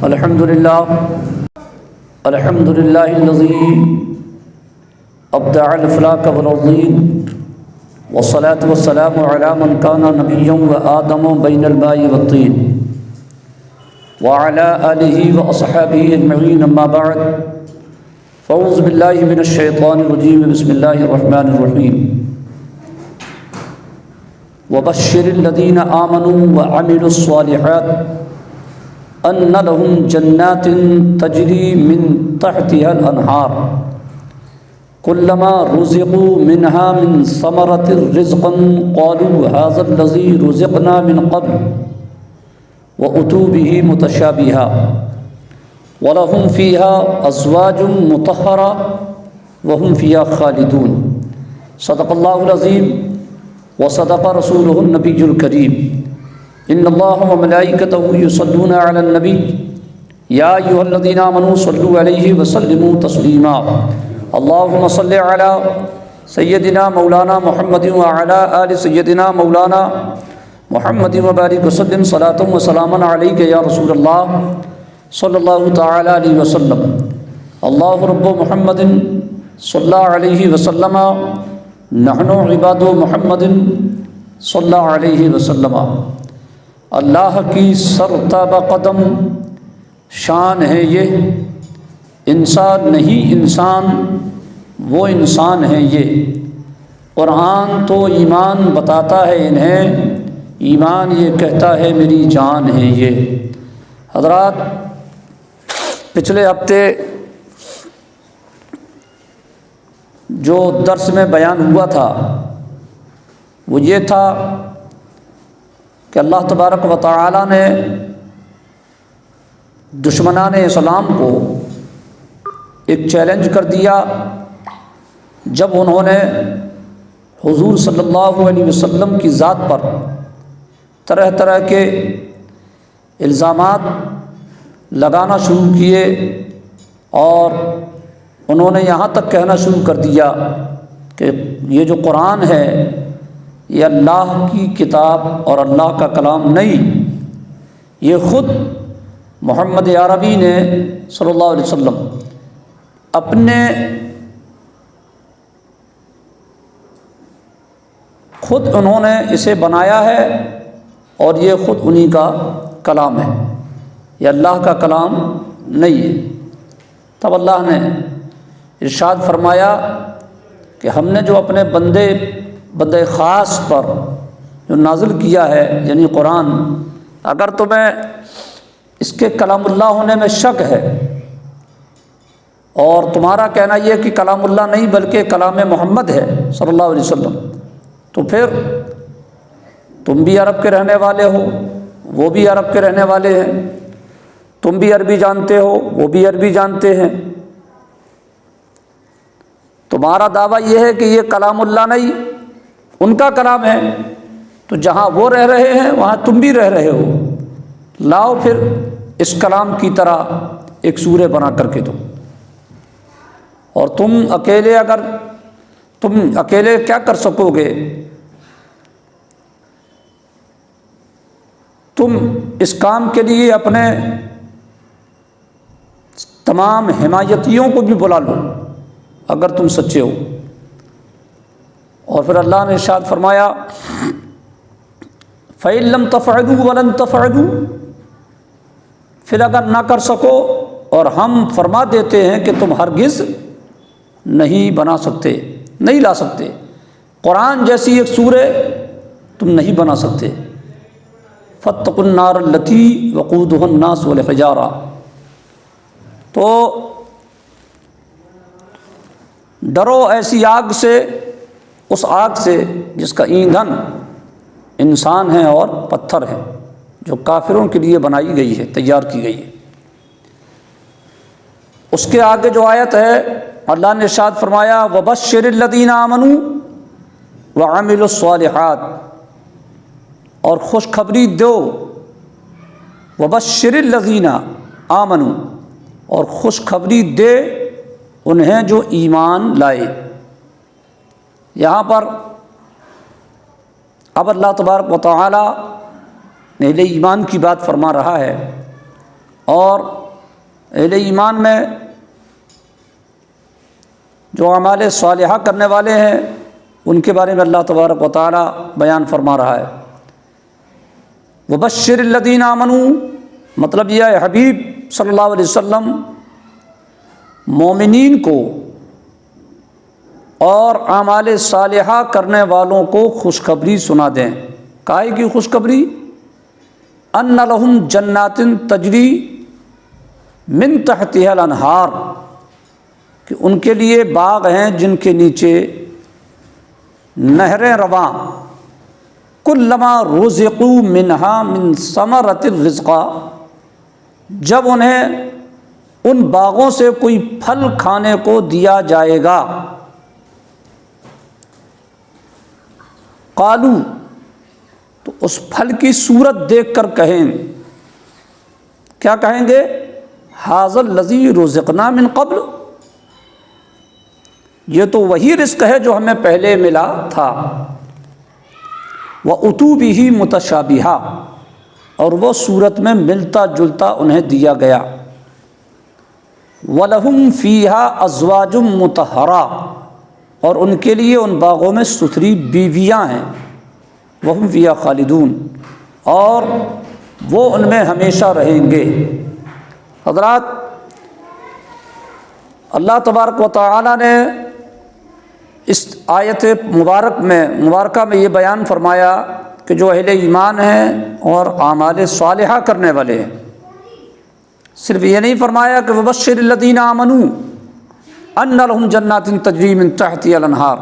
الحمد لله الذي أبدع الأفلاك والأرضين والصلاة والسلام على من كان نبيا وآدم بين الماء والطين وعلى آله وأصحابه أجمعين أما بعد فأعوذ بالله من الشيطان الرجيم بسم الله الرحمن الرحيم وبشر الذين آمنوا وعملوا الصالحات أن لهم جنات تجري من تحتها الأنهار كلما رزقوا منها من ثمرة رزقا قالوا هذا الذي رزقنا من قبل وأتوا به متشابها ولهم فيها أزواج مطهرة وهم فيها خالدون صدق الله العظيم وصدق رسوله النبي الكريم ان اللہ وملائکتہ یصلون علی النبی یا ایھا الذین آمنوا صلوا علیہ وسلموا تسلیما اللہم صل علی سیدنا مولانا محمد وعلی آل سیدنا مولانا محمد وبارک وسلم صلاۃ و سلاما علیک یا رسول اللہ صلی اللہ تعالی علیہ وسلم اللہ رب محمد صلی اللہ علیہ وسلم نحن عباد محمد صلی اللہ علیہ وسلم اللہ کی سرتابہ قدم شان ہے یہ انسان نہیں انسان وہ انسان ہے یہ قرآن تو ایمان بتاتا ہے انہیں ایمان یہ کہتا ہے میری جان ہے یہ حضرات پچھلے ہفتے جو درس میں بیان ہوا تھا وہ یہ تھا کہ اللہ تبارک و تعالی نے دشمنان اسلام کو ایک چیلنج کر دیا جب انہوں نے حضور صلی اللہ علیہ وسلم کی ذات پر طرح طرح کے الزامات لگانا شروع کیے اور انہوں نے یہاں تک کہنا شروع کر دیا کہ یہ جو قرآن ہے یہ اللہ کی کتاب اور اللہ کا کلام نہیں، یہ خود محمد عربی نے صلی اللہ علیہ وسلم اپنے خود انہوں نے اسے بنایا ہے اور یہ خود انہی کا کلام ہے، یہ اللہ کا کلام نہیں ہے۔ تب اللہ نے ارشاد فرمایا کہ ہم نے جو اپنے بندے خاص پر جو نازل کیا ہے یعنی قرآن، اگر تمہیں اس کے کلام اللہ ہونے میں شک ہے اور تمہارا کہنا یہ کہ کلام اللہ نہیں بلکہ کلام محمد ہے صلی اللہ علیہ وسلم، تو پھر تم بھی عرب کے رہنے والے ہو، وہ بھی عرب کے رہنے والے ہیں، تم بھی عربی جانتے ہو، وہ بھی عربی جانتے ہیں، تمہارا دعویٰ یہ ہے کہ یہ کلام اللہ نہیں ان کا کلام ہے، تو جہاں وہ رہ رہے ہیں وہاں تم بھی رہ رہے ہو، لاؤ پھر اس کلام کی طرح ایک سورہ بنا کر کے دو، اور تم اکیلے کیا کر سکو گے؟ تم اس کام کے لیے اپنے تمام حمایتیوں کو بھی بلا لو اگر تم سچے ہو۔ اور پھر اللہ نے ارشاد فرمایا فَإِن لَّمْ تَفْعَلُوا وَلَن تَفْعَلُوا، پھر اگر نہ کر سکو اور ہم فرما دیتے ہیں کہ تم ہرگز نہیں بنا سکتے، نہیں لا سکتے، قرآن جیسی ایک سورہ تم نہیں بنا سکتے، فَاتَّقُوا النَّارَ الَّتِي وَقُودُهَا النَّاسُ وَالْحِجَارَةُ، تو ڈرو ایسی آگ سے، اس آگ سے جس کا ایندھن انسان ہیں اور پتھر ہیں، جو کافروں کے لیے بنائی گئی ہے، تیار کی گئی ہے۔ اس کے آگے جو آیت ہے اللہ نے ارشاد فرمایا وَبَشِّرِ الَّذِينَ آمَنُوا وَعَمِلُوا الصَّالِحَاتِ، اور خوشخبری دو، وَبَشِّرِ الَّذِينَ آمَنُوا، اور خوشخبری دے انہیں جو ایمان لائے۔ یہاں پر اب اللہ تبارک و تعالی اہل ایمان کی بات فرما رہا ہے اور اہل ایمان میں جو اعمال صالحہ کرنے والے ہیں ان کے بارے میں اللہ تبارک و تعالی بیان فرما رہا ہے۔ وبشر الذین آمنوا، مطلب یہ ہے حبیب صلی اللہ علیہ وسلم مومنین کو اور اعمال صالحہ کرنے والوں کو خوشخبری سنا دیں۔ کائے کی خوشخبری؟ ان لہم جنات تجری من تحتها الانہار، کہ ان کے لیے باغ ہیں جن کے نیچے نہریں رواں، کلما رزقوا منہا من ثمرۃ الرزق، جب انہیں ان باغوں سے کوئی پھل کھانے کو دیا جائے گا، قالو، تو اس پھل کی صورت دیکھ کر کہیں، کیا کہیں گے؟ ھذا الذی رزقنا من قبل، یہ تو وہی رزق ہے جو ہمیں پہلے ملا تھا۔ وَأُتُوا بِهِ مُتَشَابِهًا، اور وہ صورت میں ملتا جلتا انہیں دیا گیا۔ وَلَهُمْ فِيهَا أَزْوَاجٌ مُطَهَّرَةٌ، اور ان کے لیے ان باغوں میں ستھری بیویاں ہیں۔ وَهُمْ فِيهَا خَالِدُونَ، اور وہ ان میں ہمیشہ رہیں گے۔ حضرات، اللہ تبارک و تعالی نے اس آیت مبارکہ میں یہ بیان فرمایا کہ جو اہل ایمان ہیں اور اعمال صالحہ کرنے والے ہیں، صرف یہ نہیں فرمایا کہ وبشر الذین آمنوا ان لہم جنات تجری من تحتها الانہار،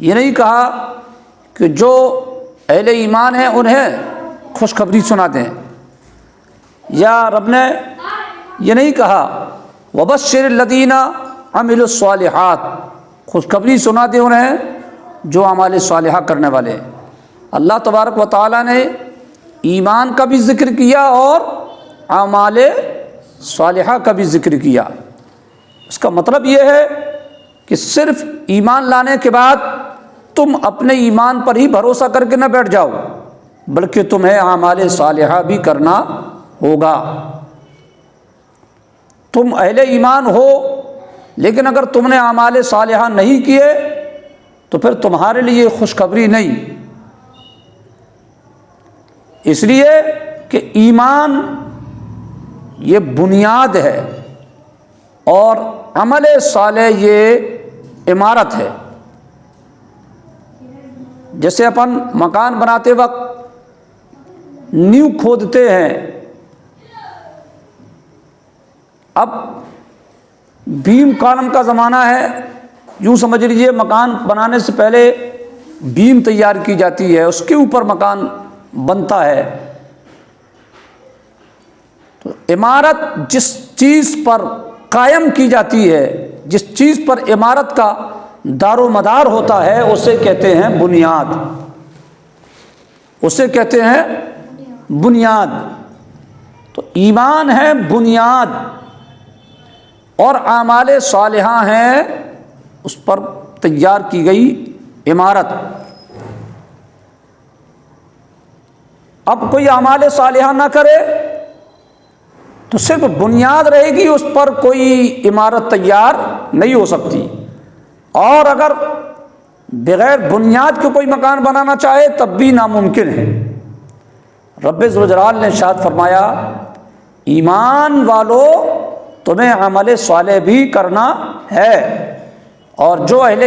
یہ نہیں کہا کہ جو اہل ایمان ہیں انہیں خوشخبری سنا دیں، یا رب نے یہ نہیں کہا وبشر الذین عملوا الصالحات، خوشخبری سنا دیں انہیں جو اعمال صالحہ کرنے والے ہیں۔ اللہ تبارک و تعالیٰ نے ایمان کا بھی ذکر کیا اور اعمال صالحہ کا بھی ذکر کیا۔ اس کا مطلب یہ ہے کہ صرف ایمان لانے کے بعد تم اپنے ایمان پر ہی بھروسہ کر کے نہ بیٹھ جاؤ، بلکہ تمہیں اعمال صالحہ بھی کرنا ہوگا۔ تم اہل ایمان ہو لیکن اگر تم نے اعمال صالحہ نہیں کیے تو پھر تمہارے لیے خوشخبری نہیں، اس لیے کہ ایمان یہ بنیاد ہے اور عمل صالح یہ عمارت ہے۔ جیسے اپن مکان بناتے وقت نیو کھودتے ہیں، اب بیم کالم کا زمانہ ہے، یوں سمجھ لیجئے مکان بنانے سے پہلے بیم تیار کی جاتی ہے، اس کے اوپر مکان بنتا ہے۔ تو عمارت جس چیز پر قائم کی جاتی ہے، جس چیز پر عمارت کا دار و مدار ہوتا ہے، اسے کہتے ہیں بنیاد، اسے کہتے ہیں بنیاد۔ تو ایمان ہے بنیاد اور اعمال صالحہ ہیں اس پر تیار کی گئی عمارت۔ اب کوئی اعمال صالحہ نہ کرے تو صرف بنیاد رہے گی، اس پر کوئی عمارت تیار نہیں ہو سکتی، اور اگر بغیر بنیاد کے کوئی مکان بنانا چاہے تب بھی ناممکن ہے۔ رب ذوالجلال نے ارشاد فرمایا ایمان والو تمہیں عمل صالح بھی کرنا ہے، اور جو اہل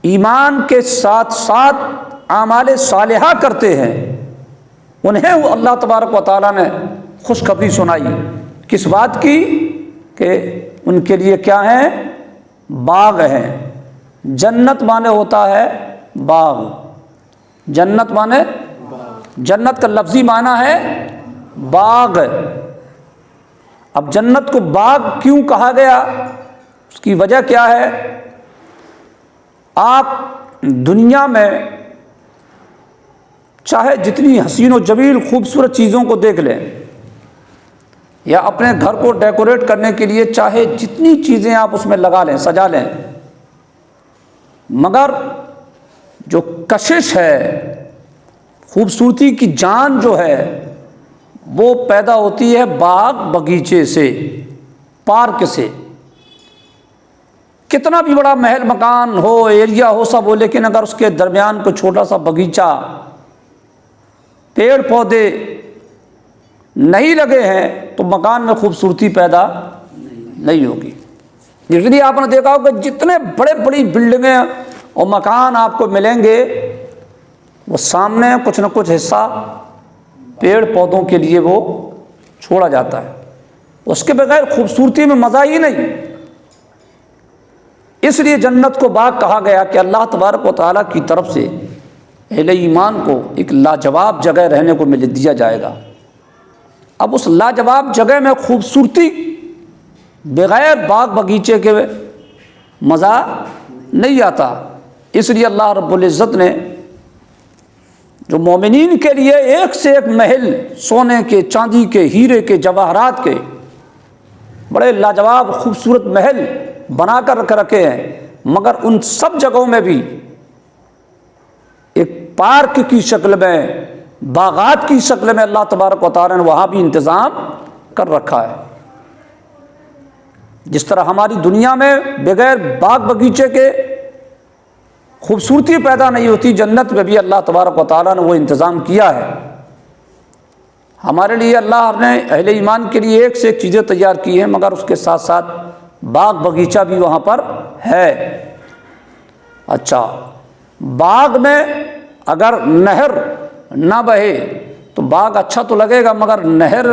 ایمان کے ساتھ ساتھ اعمال صالحہ کرتے ہیں انہیں اللہ تبارک و تعالیٰ نے خوشخبری سنائی۔ کس بات کی؟ کہ ان کے لیے کیا ہیں؟ باغ ہیں۔ جنت مانے ہوتا ہے باغ، جنت مانے، جنت کا لفظی معنی ہے باغ۔ اب جنت کو باغ کیوں کہا گیا؟ اس کی وجہ کیا ہے؟ آپ دنیا میں چاہے جتنی حسین و جمیل خوبصورت چیزوں کو دیکھ لیں، یا اپنے گھر کو ڈیکوریٹ کرنے کے لیے چاہے جتنی چیزیں آپ اس میں لگا لیں، سجا لیں، مگر جو کشش ہے، خوبصورتی کی جان جو ہے وہ پیدا ہوتی ہے باغ بغیچے سے، پارک سے۔ کتنا بھی بڑا محل مکان ہو، ایریا ہو، سب ہو، لیکن اگر اس کے درمیان کوئی چھوٹا سا باغیچہ، پیڑ پودے نہیں لگے ہیں تو مکان میں خوبصورتی پیدا نہیں ہوگی۔ اس لیے آپ نے دیکھا ہوگا کہ جتنے بڑے بڑی بلڈنگیں اور مکان آپ کو ملیں گے، وہ سامنے کچھ نہ کچھ حصہ پیڑ پودوں کے لیے وہ چھوڑا جاتا ہے، اس کے بغیر خوبصورتی میں مزہ ہی نہیں۔ اس لیے جنت کو باغ کہا گیا کہ اللہ تبارک و تعالیٰ کی طرف سے اہل ایمان کو ایک لاجواب جگہ رہنے کو دیا جائے گا۔ اب اس لاجواب جگہ میں خوبصورتی بغیر باغ بغیچے کے مزہ نہیں آتا۔ اس لیے اللہ رب العزت نے جو مومنین کے لیے ایک سے ایک محل، سونے کے، چاندی کے، ہیرے کے، جواہرات کے بڑے لاجواب خوبصورت محل بنا کر رکھے ہیں، مگر ان سب جگہوں میں بھی ایک پارک کی شکل میں، باغات کی شکل میں اللہ تبارک و تعالیٰ نے وہاں بھی انتظام کر رکھا ہے۔ جس طرح ہماری دنیا میں بغیر باغ بغیچے کے خوبصورتی پیدا نہیں ہوتی، جنت میں بھی اللہ تبارک و تعالیٰ نے وہ انتظام کیا ہے۔ ہمارے لیے اللہ نے اہل ایمان کے لیے ایک سے ایک چیزیں تیار کی ہیں، مگر اس کے ساتھ ساتھ باغ بغیچہ بھی وہاں پر ہے۔ اچھا، باغ میں اگر نہر نہ بہے تو باغ اچھا تو لگے گا، مگر نہر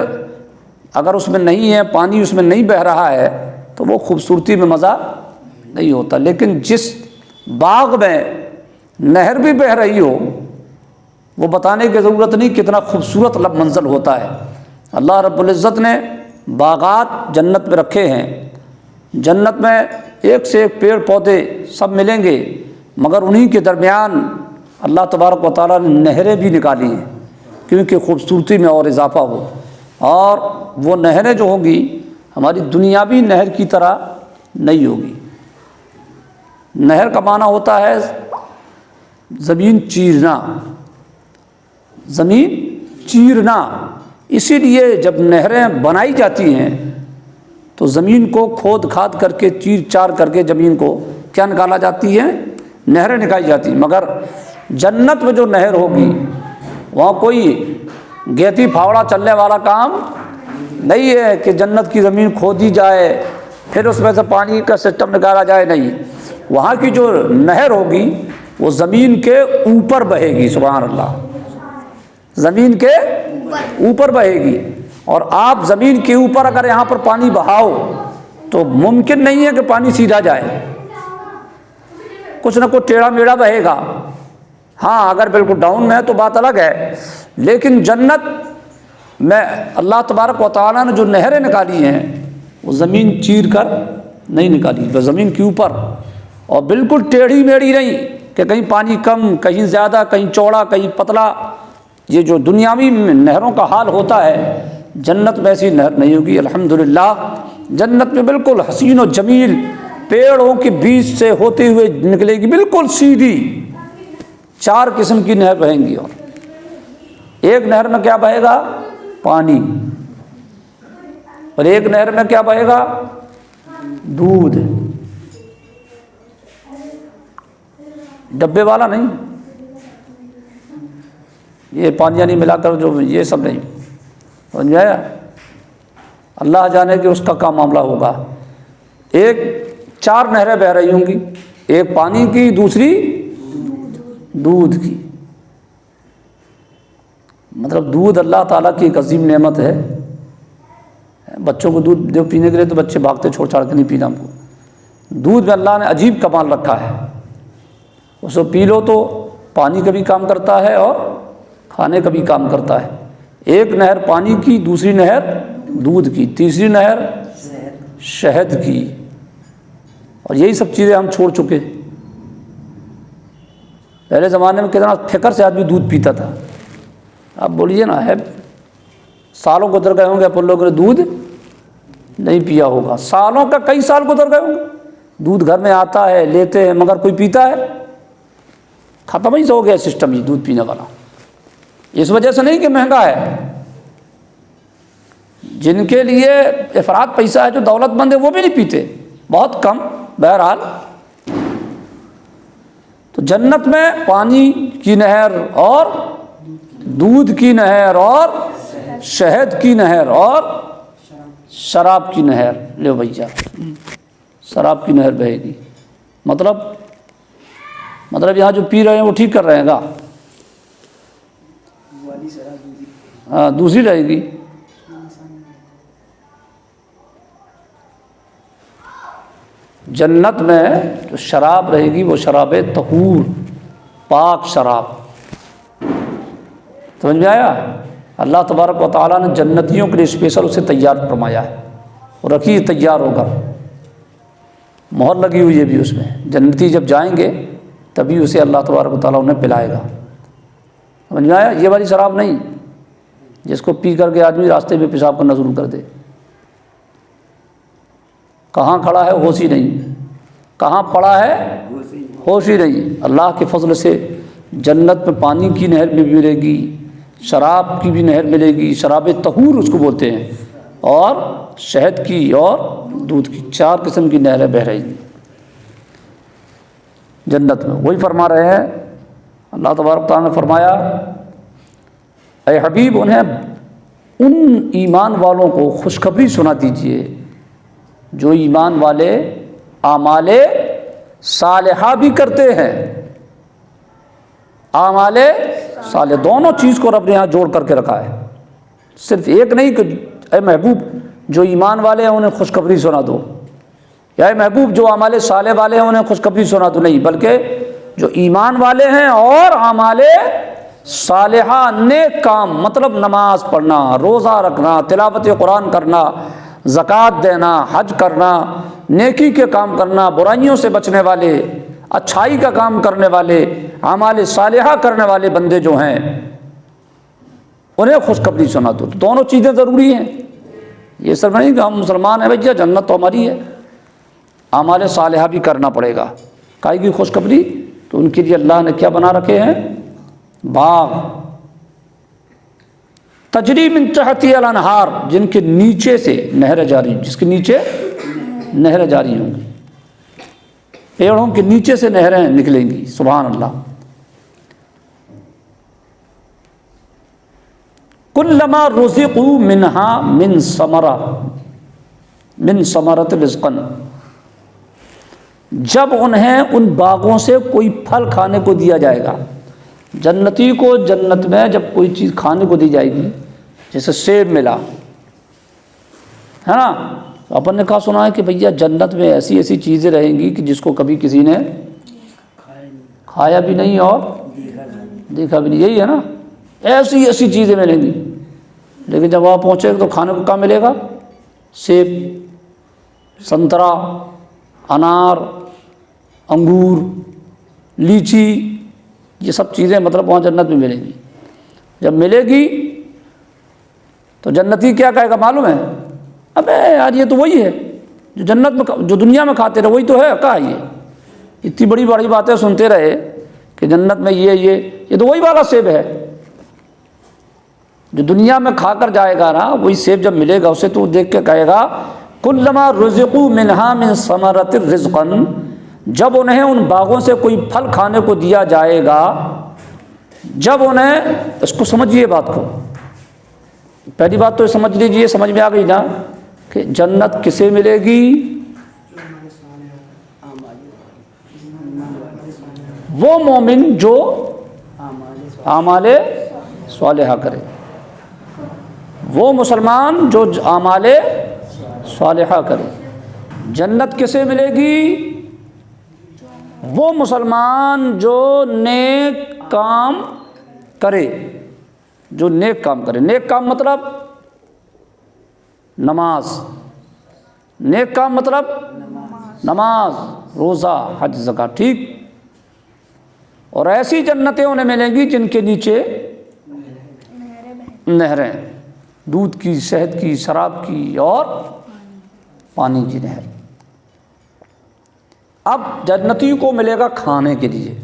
اگر اس میں نہیں ہے، پانی اس میں نہیں بہہ رہا ہے تو وہ خوبصورتی میں مزہ نہیں ہوتا۔ لیکن جس باغ میں نہر بھی بہہ رہی ہو، وہ بتانے کی ضرورت نہیں کتنا خوبصورت منظر ہوتا ہے۔ اللہ رب العزت نے باغات جنت میں رکھے ہیں، جنت میں ایک سے ایک پیڑ پودے سب ملیں گے، مگر انہی کے درمیان اللہ تبارک و تعالیٰ نے نہریں بھی نکالی ہیں کیونکہ خوبصورتی میں اور اضافہ ہو۔ اور وہ نہریں جو ہوں گی ہماری دنیاوی نہر کی طرح نہیں ہوگی۔ نہر کا معنی ہوتا ہے زمین چیرنا، زمین چیرنا۔ اسی لیے جب نہریں بنائی جاتی ہیں تو زمین کو کھود کھاد کر کے، چیر چار کر کے زمین کو کیا نکالا جاتی ہے؟ نہریں نکالی جاتی ہیں۔ مگر جنت میں جو نہر ہوگی وہاں کوئی گیتی پھاوڑا چلنے والا کام نہیں ہے کہ جنت کی زمین کھودی جائے پھر اس میں سے پانی کا سسٹم نکالا جائے، نہیں۔ وہاں کی جو نہر ہوگی وہ زمین کے اوپر بہے گی، سبحان اللہ، زمین کے اوپر بہے گی۔ اور آپ زمین کے اوپر اگر یہاں پر پانی بہاؤ تو ممکن نہیں ہے کہ پانی سیدھا جائے، کچھ نہ کچھ ٹیڑھا میڑھا بہے گا۔ ہاں اگر بالکل ڈاؤن میں ہے تو بات الگ ہے، لیکن جنت میں اللہ تبارک و تعالیٰ نے جو نہریں نکالی ہیں وہ زمین چیر کر نہیں نکالی، وہ زمین کے اوپر، اور بالکل ٹیڑھی میڑھی نہیں کہ کہیں پانی کم، کہیں زیادہ، کہیں چوڑا، کہیں پتلا۔ یہ جو دنیاوی نہروں کا حال ہوتا ہے، جنت میں ایسی نہر نہیں ہوگی۔ الحمدللہ جنت میں بالکل حسین و جمیل پیڑوں کے بیچ سے ہوتے ہوئے نکلے گی، بالکل سیدھی 4 قسم کی نہر بہیں گی۔ اور ایک نہر میں کیا بہے گا؟ پانی، اور ایک نہر میں کیا بہے گا؟ دودھ، ڈبے والا نہیں، یہ پانیاں نہیں ملا کر جو یہ سب نہیں، سمجھ میں آیا؟ اللہ جانے کہ اس کا کیا معاملہ ہوگا۔ ایک 4 نہریں بہہ رہی ہوں گی، ایک پانی کی، دوسری دودھ کی۔ مطلب دودھ اللہ تعالیٰ کی ایک عظیم نعمت ہے۔ بچوں کو دودھ دو پینے کے لیے تو بچے بھاگتے چھوڑ چھاڑ کے نہیں پینا ہم کو۔ دودھ میں اللہ نے عجیب کمال رکھا ہے، اس کو پی لو تو پانی کا بھی کام کرتا ہے اور کھانے کا بھی کام کرتا ہے۔ ایک نہر پانی کی، دوسری نہر دودھ کی، تیسری نہر شہد کی، اور یہی سب چیزیں ہم چھوڑ چکے۔ پہلے زمانے میں کتنا فکر سے آدمی دودھ پیتا تھا، اب بولیے نا، ہے سالوں گزر گئے ہوں گے اپن لوگوں نے دودھ نہیں پیا ہوگا، سالوں کا کئی سال گزر گئے ہوں گے، دودھ گھر میں آتا ہے، لیتے ہیں، مگر کوئی پیتا ہے؟ ختم ہی ہو گیا سسٹم یہ دودھ پینے والا۔ اس وجہ سے نہیں کہ مہنگا ہے، جن کے لیے افراط پیسہ ہے، جو دولت مند ہے وہ بھی نہیں پیتے، بہت کم۔ بہرحال تو جنت میں پانی کی نہر اور دودھ کی نہر اور شہد کی نہر اور شراب کی نہر، لو بھیا شراب کی نہر بہے گی۔ مطلب یہاں جو پی رہے ہیں وہ ٹھیک کر رہے ہیں گا، ہاں دوسری رہے گی۔ جنت میں جو شراب رہے گی وہ شراب طہور، پاک شراب۔ سمجھ میں آیا؟ اللہ تبارک و تعالیٰ نے جنتیوں کے لیے اسپیشل اسے تیار فرمایا ہے، اور رکھی تیار ہو کر، مہر لگی ہوئی ہے بھی اس میں۔ جنتی جب جائیں گے تبھی اسے اللہ تبارک و تعالیٰ انہیں پلائے گا۔ سمجھ میں آیا؟ یہ والی شراب نہیں جس کو پی کر کے آدمی راستے میں پیشاب کرنا شروع کر دے، کہاں کھڑا ہے ہوش ہی نہیں، کہاں پڑا ہے ہوش ہی نہیں۔ اللہ کے فضل سے جنت میں پانی کی نہر بھی ملے گی، شراب کی بھی نہر ملے گی، شراب طہور اس کو بولتے ہیں، اور شہد کی اور دودھ کی، 4 قسم کی نہریں بہہ رہی ہیں جنت میں۔ وہی فرما رہے ہیں اللہ تبارک تعالیٰ نے فرمایا، اے حبیب انہیں ان ایمان والوں کو خوشخبری سنا دیجئے جو ایمان والے اعمال صالحہ بھی کرتے ہیں۔ اعمال صالح دونوں چیز کو رب نے یہاں جوڑ کر کے رکھا ہے، صرف ایک نہیں کہ اے محبوب جو ایمان والے ہیں انہیں خوشخبری سنا دو، یا اے محبوب جو اعمال صالح والے ہیں انہیں خوشخبری سنا دو، نہیں، بلکہ جو ایمان والے ہیں اور اعمال صالحہ نیک کام، مطلب نماز پڑھنا، روزہ رکھنا، تلاوت قرآن کرنا، زکوٰۃ دینا، حج کرنا، نیکی کے کام کرنا، برائیوں سے بچنے والے، اچھائی کا کام کرنے والے، اعمال صالحہ کرنے والے بندے جو ہیں انہیں خوشخبری سنا دو۔ دونوں چیزیں ضروری ہیں، یہ سب نہیں کہ ہم مسلمان ہیں بھیا جنت تو ہماری ہے، اعمال صالحہ بھی کرنا پڑے گا۔ کائے کی خوشخبری؟ تو ان کے لیے اللہ نے کیا بنا رکھے ہیں؟ باغ، تجری من تحتی الانہار، جن کے نیچے سے نہریں جاری، جس کے نیچے نہریں جاری ہوں گی، پیڑوں کے نیچے سے نہریں نکلیں گی۔ سبحان اللہ۔ کلما رزقوا منہا من ثمرۃ رزقا، جب انہیں ان باغوں سے کوئی پھل کھانے کو دیا جائے گا۔ جنتی کو جنت میں جب کوئی چیز کھانے کو دی جائے گی، جیسے سیب ملا ہے نا، تو اپن نے کہا سنا ہے کہ بھیا جنت میں ایسی ایسی چیزیں رہیں گی کہ جس کو کبھی کسی نے کھایا بھی نہیں اور دیکھا بھی نہیں، یہی ہے نا، ایسی ایسی چیزیں ملیں گی۔ لیکن جب وہاں پہنچے تو کھانے کو کیا ملے گا؟ سیب، سنترا، انار، انگور، لیچی، یہ سب چیزیں مطلب وہاں جنت میں ملیں گی۔ جب ملے گی تو جنتی کیا کہے گا معلوم ہے؟ ابے یار یہ تو وہی ہے جو جنت میں، جو دنیا میں کھاتے رہے وہی تو ہے، کہا یہ اتنی بڑی بڑی باتیں سنتے رہے کہ جنت میں یہ تو وہی والا سیب ہے جو دنیا میں کھا کر جائے گا نا، وہی سیب جب ملے گا اسے تو دیکھ کے کہے گا کلما رزقوا منہا من ثمرۃ رزقا، جب انہیں ان باغوں سے کوئی پھل کھانے کو دیا جائے گا، جب انہیں، اس کو سمجھیے بات کو، پہلی بات تو سمجھ لیجئے، سمجھ میں آ گئی نا کہ جنت کسے ملے گی؟ وہ مومن جو اعمال صالحہ کرے، وہ مسلمان جو اعمال صالحہ کرے۔ جنت کسے ملے گی؟ وہ مسلمان جو نیک کام کرے، جو نیک کام کرے۔ نیک کام مطلب نماز، نیک کام مطلب نماز، روزہ، حج، زکوٰۃ، ٹھیک۔ اور ایسی جنتیں انہیں ملیں گی جن کے نیچے نہریں، دودھ کی، شہد کی، شراب کی اور پانی کی نہر۔ اب جنتی کو ملے گا کھانے کے لیے،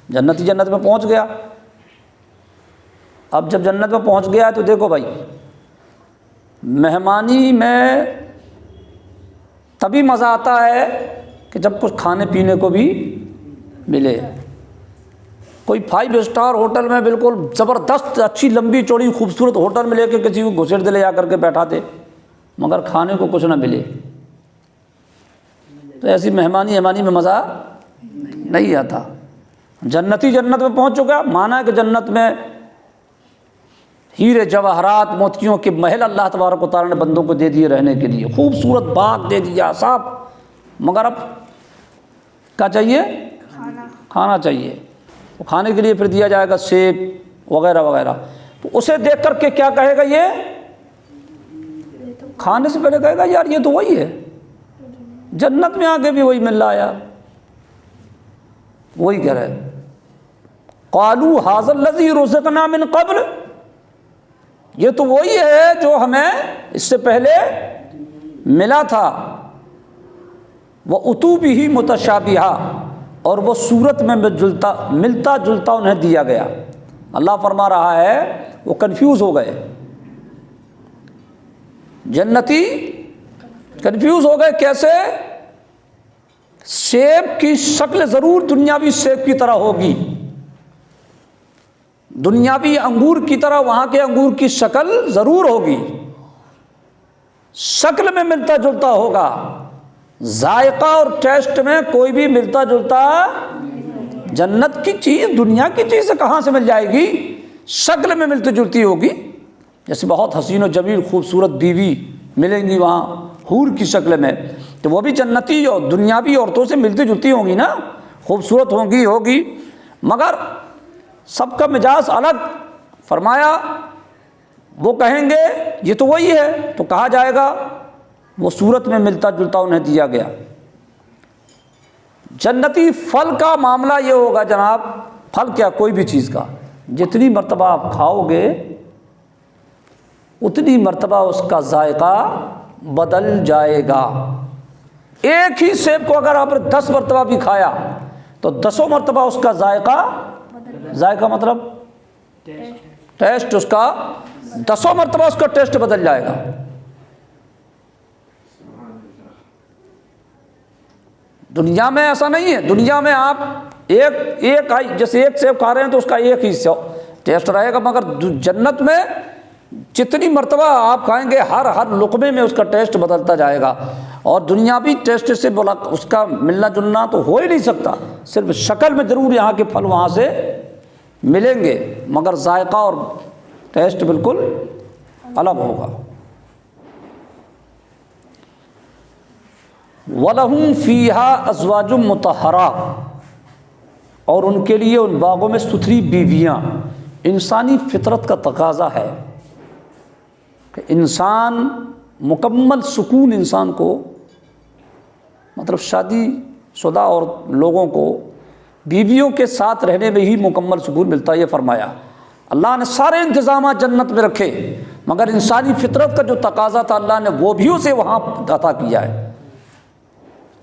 جنتی جنت میں پہنچ گیا۔ اب جب جنت میں پہنچ گیا تو دیکھو بھائی، مہمانی میں تبھی مزہ آتا ہے کہ جب کچھ کھانے پینے کو بھی ملے۔ کوئی 5 اسٹار ہوٹل میں بالکل زبردست اچھی لمبی چوڑی خوبصورت ہوٹل میں لے کے کسی کو گھسیٹ دے لے جا کر کے بیٹھا دے، مگر کھانے کو کچھ نہ ملے، تو ایسی مہمانی میں مزہ نہیں آتا۔ جنتی جنت میں پہنچ چکا، مانا ہے کہ جنت میں ہیرے جواہرات موتیوں کے محل اللہ تبارک و تعالیٰ نے بندوں کو دے دیے رہنے کے لیے، خوبصورت باغ دے دیا صاحب، مگر اب کیا چاہیے؟ کھانا چاہیے۔ تو کھانے کے لیے پھر دیا جائے گا سیب وغیرہ وغیرہ، تو اسے دیکھ کر کے کیا کہے گا؟ یہ کھانے سے پہلے کہے گا یار یہ تو وہی ہے، جنت میں آگے بھی وہی مل رہا ہے یار، وہی کہہ رہے قالوا ھذا الذی رزقنا من قبل، یہ تو وہی ہے جو ہمیں اس سے پہلے ملا تھا۔ وَأُتُوا بِهِ مُتَشَابِهًا، اور وہ صورت میں ملتا جلتا انہیں دیا گیا۔ اللہ فرما رہا ہے وہ کنفیوز ہو گئے، جنتی کنفیوز ہو گئے۔ کیسے؟ سیب کی شکل ضرور دنیاوی سیب کی طرح ہوگی، دنیاوی انگور کی طرح وہاں کے انگور کی شکل ضرور ہوگی، شکل میں ملتا جلتا ہوگا، ذائقہ اور ٹیسٹ میں کوئی بھی ملتا جلتا، جنت کی چیز دنیا کی چیز سے کہاں سے مل جائے گی؟ شکل میں ملتی جلتی ہوگی، جیسے بہت حسین و جمیل خوبصورت بیوی ملیں گی وہاں حور کی شکل میں، تو وہ بھی جنتی اور دنیاوی عورتوں سے ملتی جلتی ہوں گی نا، خوبصورت ہوگی، مگر سب کا مزاج الگ۔ فرمایا وہ کہیں گے یہ تو وہی ہے، تو کہا جائے گا وہ صورت میں ملتا جلتا انہیں دیا گیا۔ جنتی پھل کا معاملہ یہ ہوگا جناب، پھل کیا کوئی بھی چیز کا، جتنی مرتبہ آپ کھاؤ گے اتنی مرتبہ اس کا ذائقہ بدل جائے گا۔ ایک ہی سیب کو اگر آپ نے 10 مرتبہ بھی کھایا تو 10 مرتبہ اس کا ذائقہ مطلب ٹیسٹ، اس کا 10 مرتبہ اس کا ٹیسٹ بدل جائے گا۔ دنیا میں ایسا نہیں ہے، دنیا میں آپ جیسے ایک سیب کھا رہے ہیں تو اس کا ایک ہی ٹیسٹ رہے گا، مگر جنت میں جتنی مرتبہ آپ کھائیں گے ہر لقمے میں اس کا ٹیسٹ بدلتا جائے گا، اور دنیاوی ٹیسٹ سے اس کا ملنا جلنا تو ہو ہی نہیں سکتا، صرف شکل میں ضرور یہاں کے پھل وہاں سے ملیں گے، مگر ذائقہ اور ٹیسٹ بالکل الگ ہوگا۔ وَلَهُمْ فِيهَا أَزْوَاجٌ مُطَهَّرَةٌ، اور ان کے لیے ان باغوں میں ستھری بیویاں۔ انسانی فطرت کا تقاضا ہے کہ انسان مکمل سکون، انسان کو مطلب شادی شدہ اور لوگوں کو بیویوں کے ساتھ رہنے میں ہی مکمل سکون ملتا ہے۔ یہ فرمایا اللہ نے سارے انتظامات جنت میں رکھے، مگر انسانی فطرت کا جو تقاضا تھا اللہ نے وہ بھی اسے وہاں عطا کیا ہے۔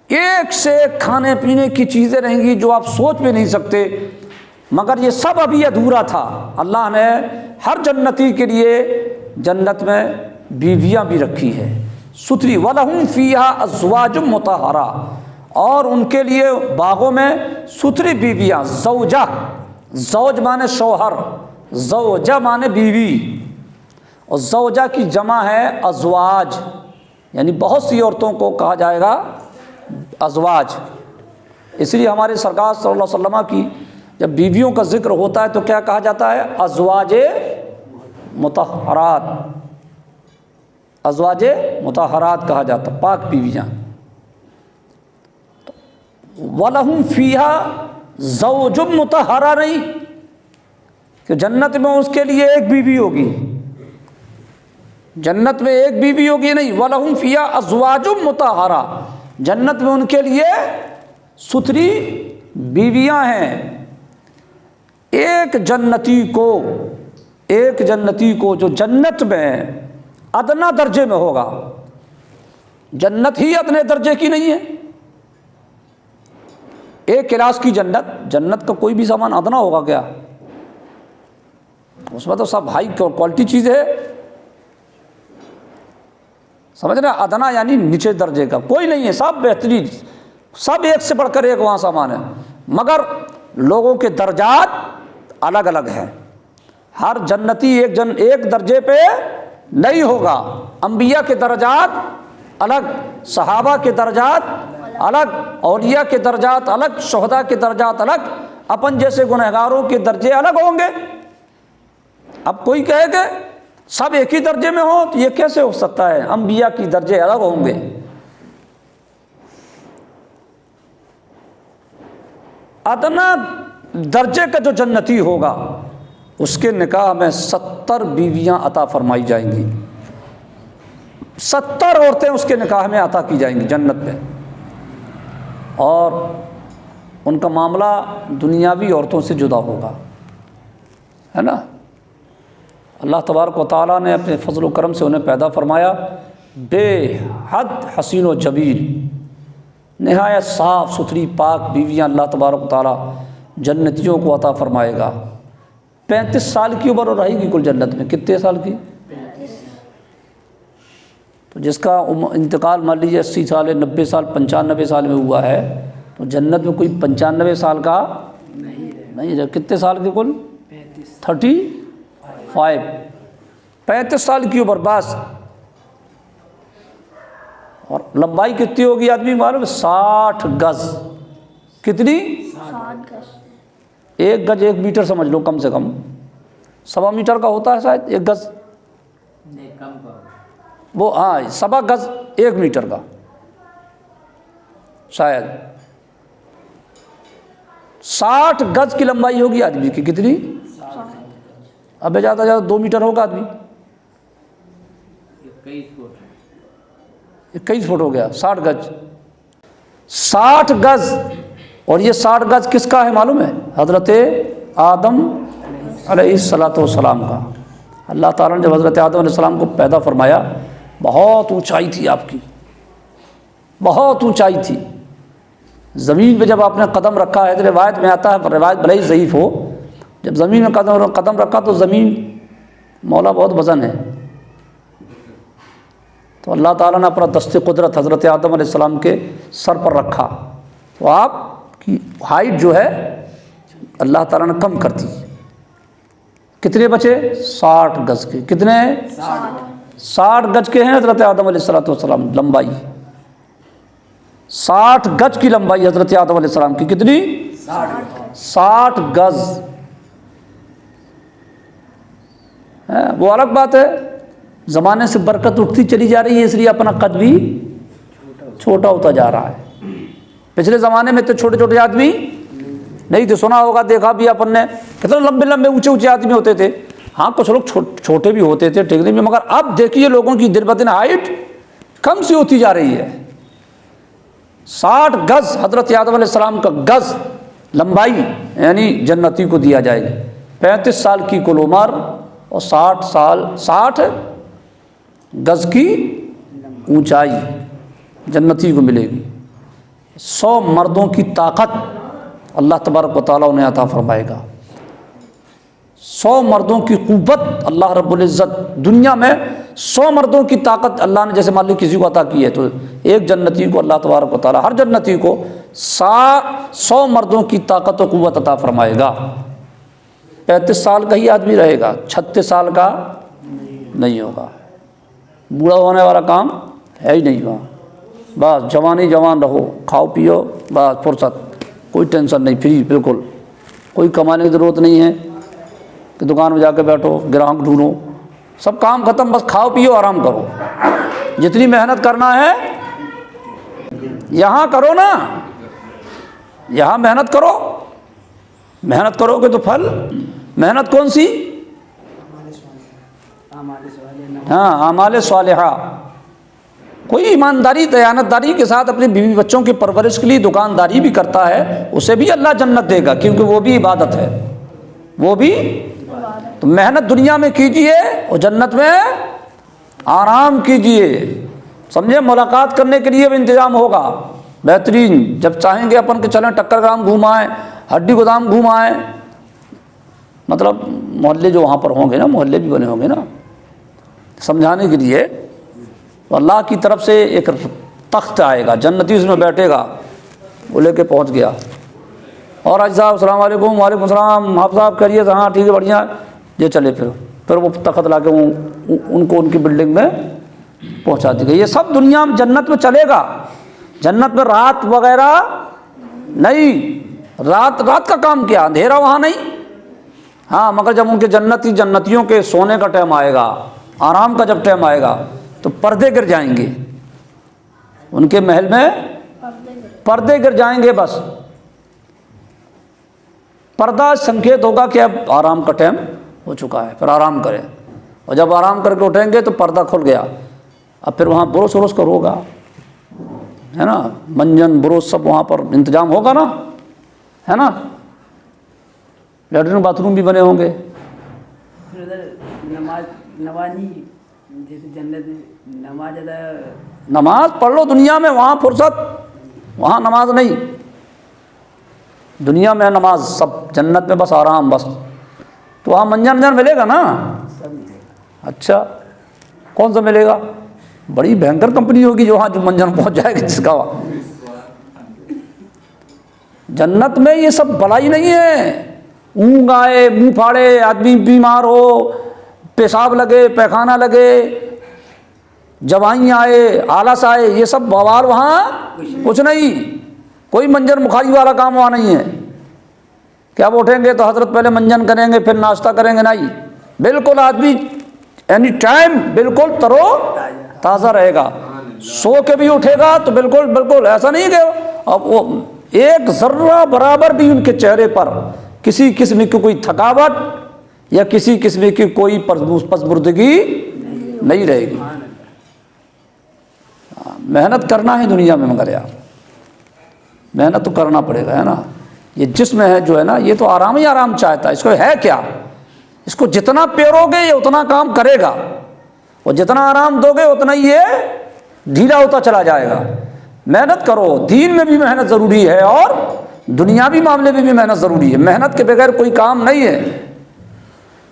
ایک سے ایک کھانے پینے کی چیزیں رہیں گی جو آپ سوچ بھی نہیں سکتے، مگر یہ سب ابھی ادھورا تھا۔ اللہ نے ہر جنتی کے لیے جنت میں بیویاں بھی رکھی ہے ستھری۔ وَلَهُمْ فِيهَا أَزْوَاجٌ مُطَهَّرَةٌ، اور ان کے لیے باغوں میں ستھری بیویاں۔ زوجہ، زوج مانے شوہر، زوجہ مانے بیوی، اور زوجہ کی جمع ہے ازواج، یعنی بہت سی عورتوں کو کہا جائے گا ازواج۔ اس لیے ہمارے سرکار صلی اللہ علیہ وسلم کی جب بیویوں کا ذکر ہوتا ہے تو کیا کہا جاتا ہے؟ ازواج مطہرات، ازواج مطہرات کہا جاتا، پاک بیویاں۔ وَلَهُمْ فِيهَا زَوْجٌ مُطَهَّرٌ، نہیں کہ جنت میں اس کے لیے ایک بیوی ہوگی، جنت میں ایک بیوی ہوگی نہیں۔ وَلَهُمْ فِيهَا أَزْوَاجٌ مُطَهَّرَةٌ، جنت میں ان کے لیے ستھری بیویاں ہیں۔ ایک جنتی کو جو جنت میں ادنا درجے میں ہوگا، جنت ہی ادنے درجے کی نہیں ہے، ایک کلاس کی جنت کا کوئی بھی سامان ادنا ہوگا کیا؟ اس میں تو سب ہائی کوالٹی چیز ہے۔ سمجھ رہے ہیں؟ ادنا یعنی نیچے درجے کا کوئی نہیں ہے، سب بہترین، سب ایک سے بڑھ کر ایک وہاں سامان ہے، مگر لوگوں کے درجات الگ الگ ہیں۔ ہر جنتی ایک درجے پہ نہیں ہوگا۔ انبیاء کے درجات الگ، صحابہ کے درجات الگ، اولیاء کے درجات الگ، شہداء کے درجات الگ، اپن جیسے گنہگاروں کے درجے الگ ہوں گے۔ اب کوئی کہے کہ سب ایک ہی درجے میں ہوں تو یہ کیسے ہو سکتا ہے؟ انبیاء کی درجے الگ ہوں گے۔ ادنا درجے کا جو جنتی ہوگا اس کے نکاح میں 70 بیویاں عطا فرمائی جائیں گی، 70 عورتیں اس کے نکاح میں عطا کی جائیں گی جنت میں، اور ان کا معاملہ دنیاوی عورتوں سے جدا ہوگا، ہے نا۔ اللہ تبارک و تعالیٰ نے اپنے فضل و کرم سے انہیں پیدا فرمایا، بے حد حسین و جمیل، نہایت صاف ستھری پاک بیویاں اللہ تبارک و تعالیٰ جنتیوں کو عطا فرمائے گا۔ 35 سال کی عمر رہے گی کل جنت میں۔ کتنے سال کی؟ تو جس کا انتقال مان لیجیے 80 سال 90 سال 95 سال میں ہوا ہے تو جنت میں کوئی 95 سال کا نہیں ہے۔ کتنے سال کے کل؟ 35 سال کی عمر بس۔ اور لمبائی کتنی ہوگی آدمی معلوم ہے؟ 60 گز۔ کتنی؟ 60 گز۔ 1 گز 1 میٹر سمجھ لو، کم سے کم 1.25 میٹر کا ہوتا ہے شاید 1 گز، وہ ہاں 1.25 گز 1 میٹر کا شاید۔ 60 گز کی لمبائی ہوگی آدمی کی۔ کتنی؟ ابے زیادہ زیادہ 2 میٹر ہوگا آدمی۔ 21 فٹ ہو گیا 60 گز۔ 60 گز، اور یہ 60 گز کس کا ہے معلوم ہے؟ حضرت آدم علیہ السلام کا۔ اللہ تعالیٰ نے جب حضرت آدم علیہ السلام کو پیدا فرمایا، بہت اونچائی تھی آپ کی، بہت اونچائی تھی۔ زمین پہ جب آپ نے قدم رکھا ہے، روایت میں آتا ہے، پر روایت بھلے ہی ضعیف ہو، جب زمین میں قدم رکھا تو زمین مولا بہت وزن ہے، تو اللہ تعالیٰ نے اپنا دست قدرت حضرت آدم علیہ السلام کے سر پر رکھا، تو آپ کی ہائٹ جو ہے اللہ تعالیٰ نے کم کر دی۔ کتنے بچے؟ 60 گز کے۔ کتنے؟ 60 گز کے ہیں حضرت آدم علیہ السلام لمبائی۔ 60 گز کی لمبائی حضرت آدم علیہ السلام کی۔ کتنی؟ 60 گز۔ وہ الگ بات ہے، زمانے سے برکت اٹھتی چلی جا رہی ہے، اس لیے اپنا قد بھی چھوٹا ہوتا جا رہا ہے۔ پچھلے زمانے میں تو چھوٹے چھوٹے آدمی نہیں تھے، سنا ہوگا دیکھا بھی اپن نے، کتنے لمبے لمبے اونچے اونچے آدمی ہوتے تھے۔ ہاں کچھ لوگ چھوٹے بھی ہوتے تھے ٹھیک نہیں، مگر اب دیکھیے لوگوں کی دن بدن ہائٹ کم سی ہوتی جا رہی ہے۔ 60 گز حضرت آدم علیہ السلام کا گز لمبائی یعنی جنتی کو دیا جائے گا۔ 35 سال کی کل عمر اور 60 گز کی اونچائی جنتی کو ملے گی۔ 100 مردوں کی طاقت اللہ تبارک و تعالیٰ انہیں عطا فرمائے گا۔ 100 مردوں کی قوت اللہ رب العزت دنیا میں 100 مردوں کی طاقت اللہ نے جیسے مان لی کسی کو عطا کی ہے، تو ایک جنتی کو اللہ تبارک و تعالیٰ ہر جنتی کو 100 مردوں کی طاقت و قوت عطا فرمائے گا۔ 35 سال کا ہی آدمی رہے گا، 36 سال کا نہیں ہوگا۔ بوڑھا ہونے والا کام ہے ہی نہیں وہاں، بس جوانی جوان رہو، کھاؤ پیو، بس فرصت، کوئی ٹینشن نہیں، فری بالکل، کوئی کمانے کی ضرورت نہیں ہے کہ دکان میں جا کے بیٹھو گراہک ڈھونڈو، سب کام ختم، بس کھاؤ پیو آرام کرو۔ جتنی محنت کرنا ہے یہاں کرو نا، یہاں محنت کرو، محنت کرو گے تو پھل۔ محنت کون سی؟ ہاں اعمال صالحہ۔ کوئی ایمانداری دیانتداری کے ساتھ اپنی بیوی بچوں کی پرورش کے لیے دکانداری بھی کرتا ہے، اسے بھی اللہ جنت دے گا، کیونکہ وہ بھی عبادت ہے، وہ بھی۔ تو محنت دنیا میں کیجئے اور جنت میں آرام کیجئے، سمجھے؟ ملاقات کرنے کے لیے بھی انتظام ہوگا بہترین، جب چاہیں گے اپن کے چلیں ٹکر گرام گھومائیں، ہڈی گودام گھومائیں، مطلب محلے جو وہاں پر ہوں گے نا، محلے بھی بنے ہوں گے نا، سمجھانے کے لیے تو اللہ کی طرف سے ایک تخت آئے گا، جنتی اس میں بیٹھے گا، وہ لے کے پہنچ گیا، اور حاجی صاحب السلام علیکم، وعلیکم السلام، آپ صاحب خیریت؟ ہاں ٹھیک ہے بڑھیا، یہ چلے پھر وہ تخت لا کے ان کو ان کی بلڈنگ میں پہنچا دی گئی۔ یہ سب دنیا میں جنت میں چلے گا، جنت میں رات وغیرہ نہیں، رات کا کام کیا، اندھیرا وہاں نہیں۔ ہاں مگر جب ان کے جنتیوں کے سونے کا ٹائم آئے گا، آرام کا جب ٹائم آئے گا تو پردے گر جائیں گے، ان کے محل میں پردے گر جائیں گے، بس پردہ سنکیت ہوگا کہ اب آرام کا ٹائم ہو چکا ہے، پھر آرام کریں، اور جب آرام کر کے اٹھیں گے تو پردہ کھل گیا، اب پھر وہاں بروس وروس کرو گا، ہے نا، منجن بروس سب وہاں پر انتظام ہوگا نا، ہے نا، لیٹرن باتھ روم بھی بنے ہوں گے۔ نمازی جیسے جنت میں نماز پڑھ لو دنیا میں، وہاں فرصت، وہاں نماز نہیں، دنیا میں نماز، سب جنت میں بس آرام، بس تو وہاں منجن ملے گا نا۔ اچھا کون سا ملے گا؟ بڑی بھینکر کمپنی ہوگی جو وہاں جو منجن پہنچ جائے گا جس کا۔ جنت میں یہ سب بلائی نہیں ہے، اونگ آئے، منہ پھاڑے، آدمی بیمار ہو، پیشاب لگے، پیخانہ لگے، جوائیں آئے، آلس آئے، یہ سب بوال وہاں کچھ نہیں، کوئی منجن بخاری والا کام وہاں نہیں ہے کہ اب اٹھیں گے تو حضرت پہلے منجن کریں گے پھر ناشتہ کریں گے، نہیں، بالکل آدمی اینی ٹائم بالکل ترو تازہ رہے گا، سو کے بھی اٹھے گا تو بالکل ایسا نہیں کہ اب وہ ایک ذرہ برابر بھی ان کے چہرے پر کسی قسم کی کوئی تھکاوٹ یا کسی قسم کی کوئی پسماندگی نہیں رہے گی۔ محنت کرنا ہے دنیا میں، مگر یار محنت تو کرنا پڑے گا، ہے نا۔ یہ جسم ہے جو ہے نا، یہ تو آرام ہی آرام چاہتا ہے، اس کو ہے کیا، اس کو جتنا پیرو گے یہ اتنا کام کرے گا، اور جتنا آرام دو گے اتنا ہی یہ ڈھیلا ہوتا چلا جائے گا۔ محنت کرو، دین میں بھی محنت ضروری ہے اور دنیاوی معاملے میں بھی محنت ضروری ہے، محنت کے بغیر کوئی کام نہیں ہے،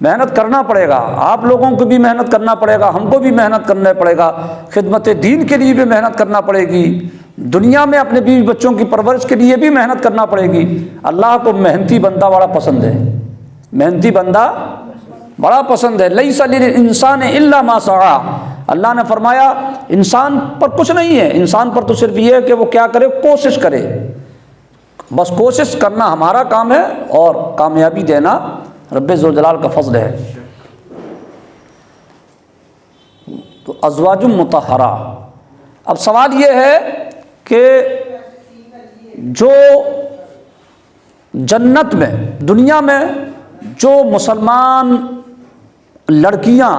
محنت کرنا پڑے گا، آپ لوگوں کو بھی محنت کرنا پڑے گا، ہم کو بھی محنت کرنا پڑے گا، خدمت دین کے لیے بھی محنت کرنا پڑے گی، دنیا میں اپنے بیوی بچوں کی پرورش کے لیے بھی محنت کرنا پڑے گی۔ اللہ کو محنتی بندہ بڑا پسند ہے، محنتی بندہ بڑا پسند ہے۔ لیس للانسان الا ما سعی، اللہ نے فرمایا انسان پر کچھ نہیں ہے، انسان پر تو صرف یہ ہے کہ وہ کیا کرے، کوشش کرے، بس کوشش کرنا ہمارا کام ہے، اور کامیابی دینا رب ذوالجلال کا فضل ہے۔ تو ازواج مطہرہ، اب سوال یہ ہے کہ جو جنت میں، دنیا میں جو مسلمان لڑکیاں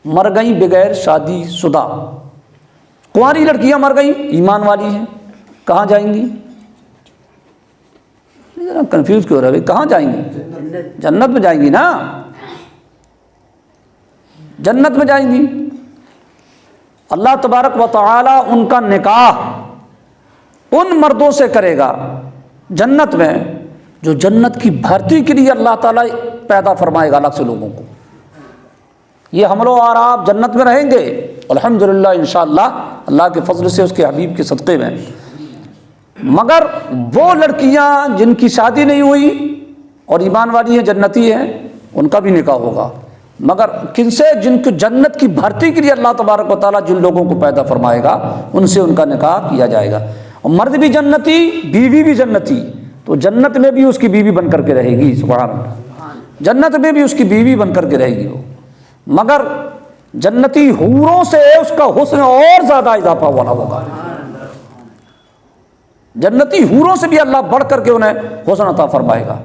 مر گئیں بغیر شادی شدہ، کنواری لڑکیاں مر گئیں، ایمان والی ہیں، کہاں جائیں گی؟ کنفیوز کیوں رہے، کہاں جائیں گی؟ جنت میں جائیں گی نا، جنت میں جائیں گی۔ اللہ تبارک و تعالی ان کا نکاح ان مردوں سے کرے گا جنت میں جو جنت کی بھرتی کے لیے اللہ تعالیٰ پیدا فرمائے گا الگ سے لوگوں کو۔ یہ ہم لوگ اور آپ جنت میں رہیں گے الحمدللہ انشاءاللہ، اللہ کے فضل سے، اس کے حبیب کے صدقے میں، مگر وہ لڑکیاں جن کی شادی نہیں ہوئی اور ایمان والی ہیں، جنتی ہیں، ان کا بھی نکاح ہوگا، مگر کن سے؟ جن کو جنت کی بھرتی کے لیے اللہ تبارک و تعالیٰ جن لوگوں کو پیدا فرمائے گا ان سے ان کا نکاح کیا جائے گا۔ اور مرد بھی جنتی، بیوی بھی جنتی، تو جنت میں بھی اس کی بیوی بن کر کے رہے گی، سبحان اللہ، جنت میں بھی اس کی بیوی بن کر کے رہے گی وہ، مگر جنتی حوروں سے اس کا حسن اور زیادہ اضافہ والا ہوگا، جنتی حوروں سے بھی اللہ بڑھ کر کے انہیں حسن عطا فرمائے گا،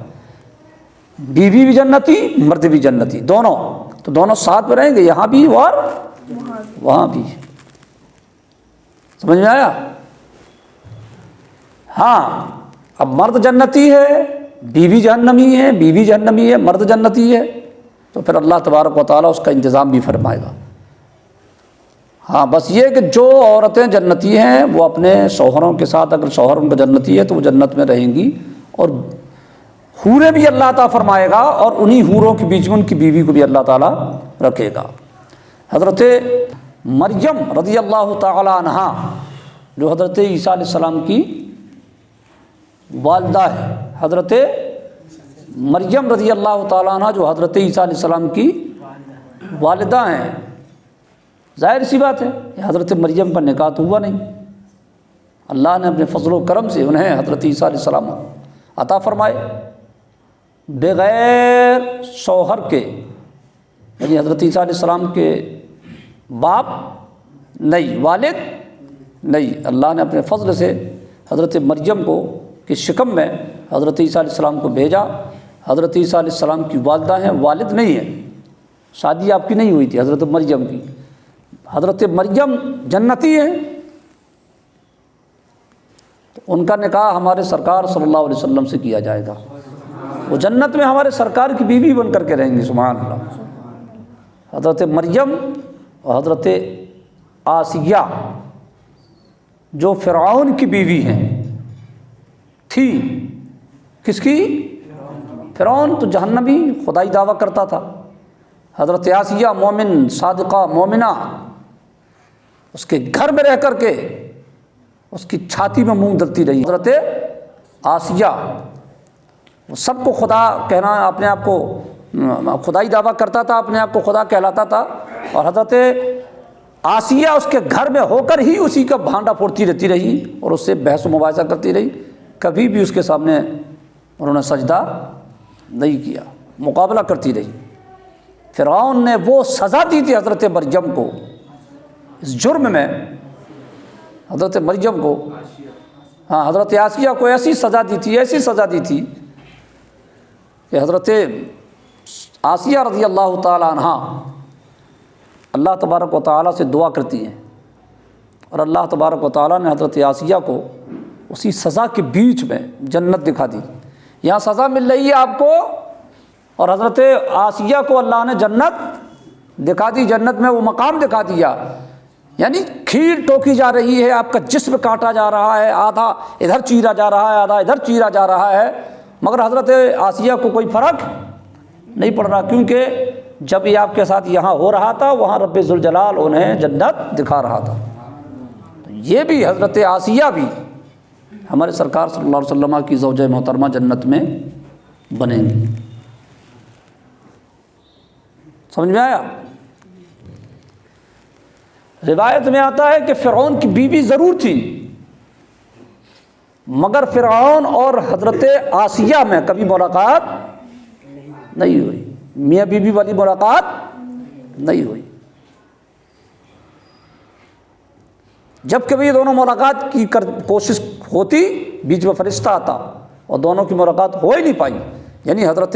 بیوی بھی جنتی، مرد بھی جنتی، دونوں، تو دونوں ساتھ میں رہیں گے، یہاں بھی اور وہاں بھی، سمجھ میں آیا؟ ہاں اب مرد جنتی ہے، بیوی جہنمی ہے، بیوی جہنمی ہے، مرد جنتی ہے، تو پھر اللہ تبارک و تعالیٰ اس کا انتظام بھی فرمائے گا۔ ہاں بس یہ کہ جو عورتیں جنتی ہیں وہ اپنے شوہروں کے ساتھ، اگر شوہر ان کا جنتی ہے تو وہ جنت میں رہیں گی، اور حوریں بھی اللہ تعالیٰ فرمائے گا، اور انہی حوروں کے بیچ میں ان کی بیوی کو بھی اللہ تعالیٰ رکھے گا۔ حضرت مریم رضی اللہ تعالی عنہا جو حضرت عیسیٰ علیہ السلام کی والدہ ہے، حضرت مریم رضی اللہ تعالی عنہ جو حضرت عیسیٰ علیہ السلام کی والدہ ہیں، ظاہر سی بات ہے کہ حضرت مریم کا نکاح تو ہوا نہیں، اللہ نے اپنے فضل و کرم سے انہیں حضرت عیسیٰ علیہ السلام عطا فرمائے بغیر شوہر کے، یعنی حضرت عیسیٰ علیہ السلام کے باپ نہیں، والد نہیں، اللہ نے اپنے فضل سے حضرت مریم کو کی شکم میں حضرت عیسیٰ علیہ السلام کو بھیجا۔ حضرت عیسیٰ علیہ السلام کی والدہ ہیں، والد نہیں ہے، شادی آپ کی نہیں ہوئی تھی حضرت مریم کی۔ حضرت مریم جنتی ہیں، تو ان کا نکاح ہمارے سرکار صلی اللہ علیہ وسلم سے کیا جائے گا، وہ جنت میں ہمارے سرکار کی بیوی بن کر کے رہیں گی، سبحان اللہ۔ حضرت مریم اور حضرت آسیہ جو فرعون کی بیوی ہیں تھی، کس کی؟ فرعون تو جہنمی خدائی دعویٰ کرتا تھا، حضرت آسیہ مومن صادقہ مومنہ، اس کے گھر میں رہ کر کے اس کی چھاتی میں منہ ڈلتی رہی۔ حضرت آسیہ وہ سب کو خدا کہنا، اپنے آپ کو خدائی دعویٰ کرتا تھا، اپنے آپ کو خدا کہلاتا تھا، اور حضرت آسیہ اس کے گھر میں ہو کر ہی اسی کا بھانڈا پھوڑتی رہتی رہی اور اس سے بحث و مباحثہ کرتی رہی، کبھی بھی اس کے سامنے انہوں نے سجدہ نہیں کیا، مقابلہ کرتی رہی۔ فرعون نے وہ سزا دی تھی حضرت مریم کو اس جرم میں، حضرت مریم کو، ہاں حضرت آسیہ کو ایسی سزا دی تھی، ایسی سزا دی تھی کہ حضرت آسیہ رضی اللہ تعالی عنہ اللہ تبارک و تعالیٰ سے دعا کرتی ہیں، اور اللہ تبارک و تعالیٰ نے حضرت آسیہ کو اسی سزا کے بیچ میں جنت دکھا دی۔ یہاں سزا مل رہی ہے آپ کو، اور حضرت آسیہ کو اللہ نے جنت دکھا دی، جنت میں وہ مقام دکھا دیا، یعنی کھیر ٹوکی جا رہی ہے، آپ کا جسم کاٹا جا رہا ہے، آدھا ادھر چیرا جا رہا ہے، آدھا ادھر چیرا جا رہا ہے، مگر حضرت آسیہ کو کوئی فرق نہیں پڑ رہا، کیونکہ جب یہ آپ کے ساتھ یہاں ہو رہا تھا وہاں رب ذوالجلال انہیں جنت دکھا رہا تھا۔ تو یہ بھی حضرت آسیہ بھی ہمارے سرکار صلی اللہ علیہ وسلم کی زوجہ محترمہ جنت میں بنیں گی۔ سمجھ میں آیا؟ روایت میں آتا ہے کہ فرعون کی بیوی ضرور تھی، مگر فرعون اور حضرت آسیہ میں کبھی ملاقات نہیں ہوئی، میاں بیوی والی ملاقات نہیں ہوئی۔ جب کبھی یہ دونوں ملاقات کی کوشش ہوتی، بیچ میں فرشتہ آتا اور دونوں کی ملاقات ہو ہی نہیں پائی، یعنی حضرت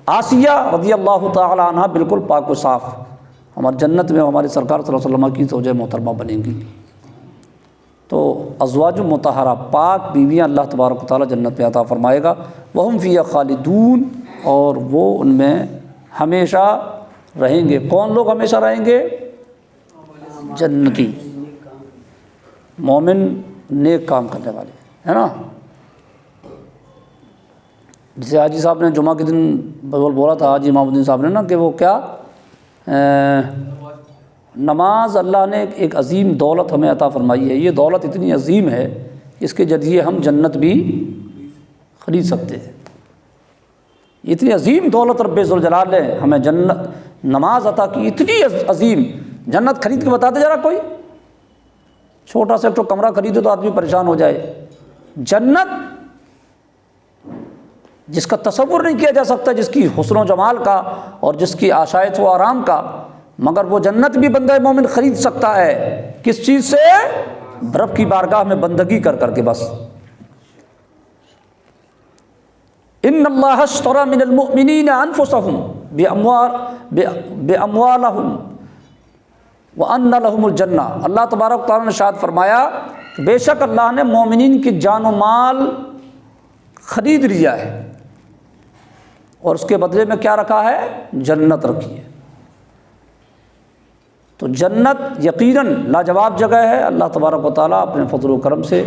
آسیہ رضی اللہ تعالی عنہ بالکل پاک و صاف ہماری جنت میں ہمارے سرکار صلی اللہ علیہ وسلم کی زوجہ محترمہ بنیں گی۔ تو ازواج مطہرہ پاک بیویاں اللہ تبارک و تعالیٰ جنت میں عطا فرمائے گا، وہم فیہا خالدون، اور وہ ان میں ہمیشہ رہیں گے۔ کون لوگ ہمیشہ رہیں گے؟ جنتی، مومن، نیک کام کرنے والے، ہے نا۔ جسے حاجی صاحب نے جمعہ کے دن بولا تھا، حاجی امام الدین صاحب نے نا، کہ وہ کیا نماز اللہ نے ایک عظیم دولت ہمیں عطا فرمائی ہے، یہ دولت اتنی عظیم ہے اس کے ذریعے ہم جنت بھی خرید سکتے ہیں۔ اتنی عظیم دولت رب ذوالجلال نے ہمیں جنت نماز عطا کی، اتنی عظیم۔ جنت خرید کے بتاتے ذرا کوئی، چھوٹا سا ایک تو کمرہ خریدے تو آدمی پریشان ہو جائے، جنت جس کا تصور نہیں کیا جا سکتا، جس کی حسن و جمال کا اور جس کی آشائش و آرام کا، مگر وہ جنت بھی بندہ مومن خرید سکتا ہے، کس چیز سے؟ رب کی بارگاہ میں بندگی کر کر کے بس۔ ان اللہ اشتری من المؤمنین انفسهم باموالهم وان لهم الجنہ، اللہ تبارک تعالیٰ نے ارشاد فرمایا کہ بے شک اللہ نے مومنین کی جان و مال خرید لیا ہے، اور اس کے بدلے میں کیا رکھا ہے؟ جنت رکھی ہے۔ تو جنت یقیناً لاجواب جگہ ہے۔ اللہ تبارک و تعالیٰ اپنے فضل و کرم سے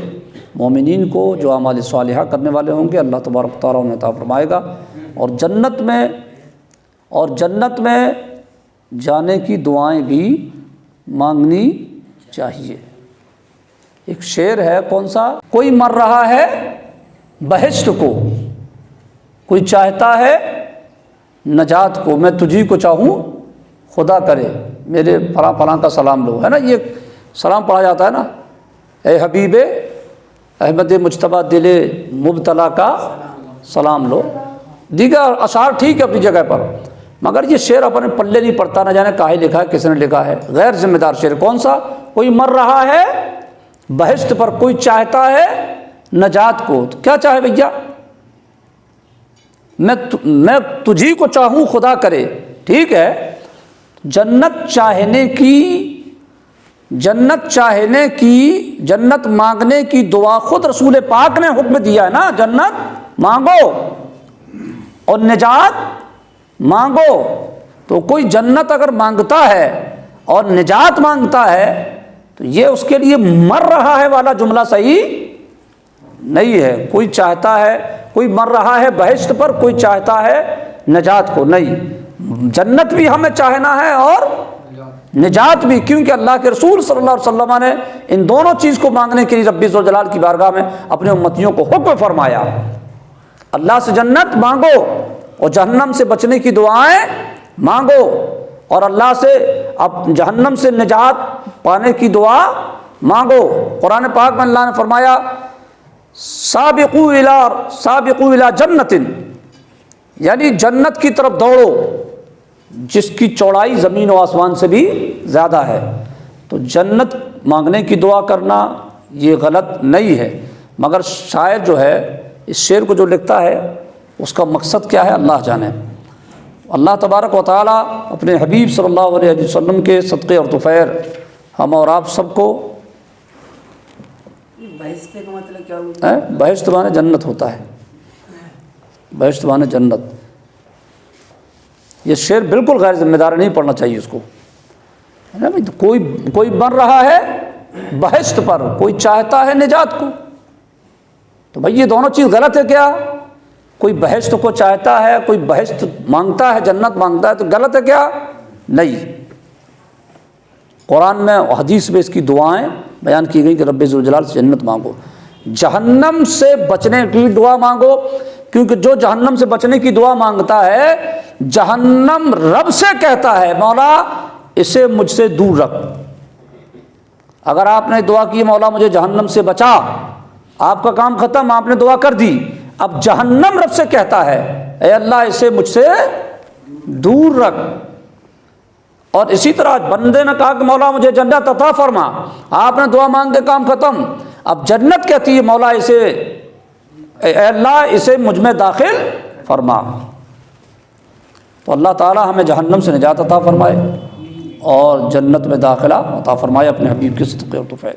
مومنین کو جو اعمال صالحہ کرنے والے ہوں گے اللہ تبارک و تعالیٰ انہیں عطا فرمائے گا، اور جنت میں جانے کی دعائیں بھی مانگنی چاہیے۔ ایک شعر ہے، کون سا؟ کوئی مر رہا ہے بہشت کو، کوئی چاہتا ہے نجات کو، میں تجھی کو چاہوں خدا کرے میرے فلاں فلاں کا سلام لو، ہے نا، یہ سلام پڑھا جاتا ہے نا، اے حبیب احمد مجتبیٰ دل مبتلا کا سلام لو۔ دیگر اشعار ٹھیک ہے اپنی جگہ پر، مگر یہ شعر اپنے پلے نہیں پڑتا، نہ جانے کہاں لکھا ہے، کس نے لکھا ہے، غیر ذمہ دار شعر۔ کون سا؟ کوئی مر رہا ہے بہشت پر، کوئی چاہتا ہے نجات کو۔ تو کیا چاہے بھیا؟ میں تجھی کو چاہوں خدا کرے، ٹھیک ہے، جنت مانگنے کی دعا خود رسول پاک نے حکم دیا ہے نا، جنت مانگو اور نجات مانگو۔ تو کوئی جنت اگر مانگتا ہے اور نجات مانگتا ہے تو یہ اس کے لیے مر رہا ہے والا جملہ صحیح نہیں ہے۔ کوئی چاہتا ہے، کوئی مر رہا ہے بہشت پر، کوئی چاہتا ہے نجات کو، نہیں، جنت بھی ہمیں چاہنا ہے اور نجات بھی، کیونکہ اللہ کے رسول صلی اللہ علیہ وسلم نے ان دونوں چیز کو مانگنے کے لیے رب ذوالجلال کی بارگاہ میں اپنے امتیوں کو حکم فرمایا۔ اللہ سے جنت مانگو اور جہنم سے بچنے کی دعائیں مانگو، اور اللہ سے اب جہنم سے نجات پانے کی دعا مانگو۔ قرآن پاک میں اللہ نے فرمایا سابقوا الی جنت، یعنی جنت کی طرف دوڑو جس کی چوڑائی زمین و آسمان سے بھی زیادہ ہے۔ تو جنت مانگنے کی دعا کرنا یہ غلط نہیں ہے، مگر شاعر جو ہے اس شعر کو جو لکھتا ہے اس کا مقصد کیا ہے اللہ جانے۔ اللہ تبارک و تعالیٰ اپنے حبیب صلی اللہ علیہ وسلم کے صدقے اور طفیل ہم اور آپ سب کو، بہشت کا مطلب کیا ہوتا ہے؟ بہشت مانے جنت ہوتا ہے، بہشت مانے جنت۔ یہ شعر بالکل غیر ذمہ دار نہیں پڑھنا چاہیے اس کو۔ کوئی مر رہا ہے بہشت پر، کوئی چاہتا ہے نجات کو، تو بھائی یہ دونوں چیز غلط ہے کیا؟ کوئی بہشت کو چاہتا ہے، کوئی بہشت مانگتا ہے، جنت مانگتا ہے، تو غلط ہے کیا؟ نہیں۔ قرآن میں اور حدیث میں اس کی دعائیں بیان کی گئی کہ رب ذوالجلال سے جنت مانگو، جہنم سے بچنے کی دعا مانگو، کیونکہ جو جہنم سے بچنے کی دعا مانگتا ہے جہنم رب سے کہتا ہے مولا اسے مجھ سے دور رکھ۔ اگر آپ نے دعا کی مولا مجھے جہنم سے بچا، آپ کا کام ختم، آپ نے دعا کر دی، اب جہنم رب سے کہتا ہے اے اللہ اسے مجھ سے دور رکھ۔ اور اسی طرح بندے نے کہا کہ مولا مجھے جنت عطا فرما، آپ نے دعا مانگ کے کام ختم، اب جنت کہتی ہے مولا اسے، اے اللہ اسے مجھ میں داخل فرما۔ تو اللہ تعالی ہمیں جہنم سے نجات عطا فرمائے اور جنت میں داخلہ عطا فرمائے اپنے حبیب کے صدقے اور طفیل۔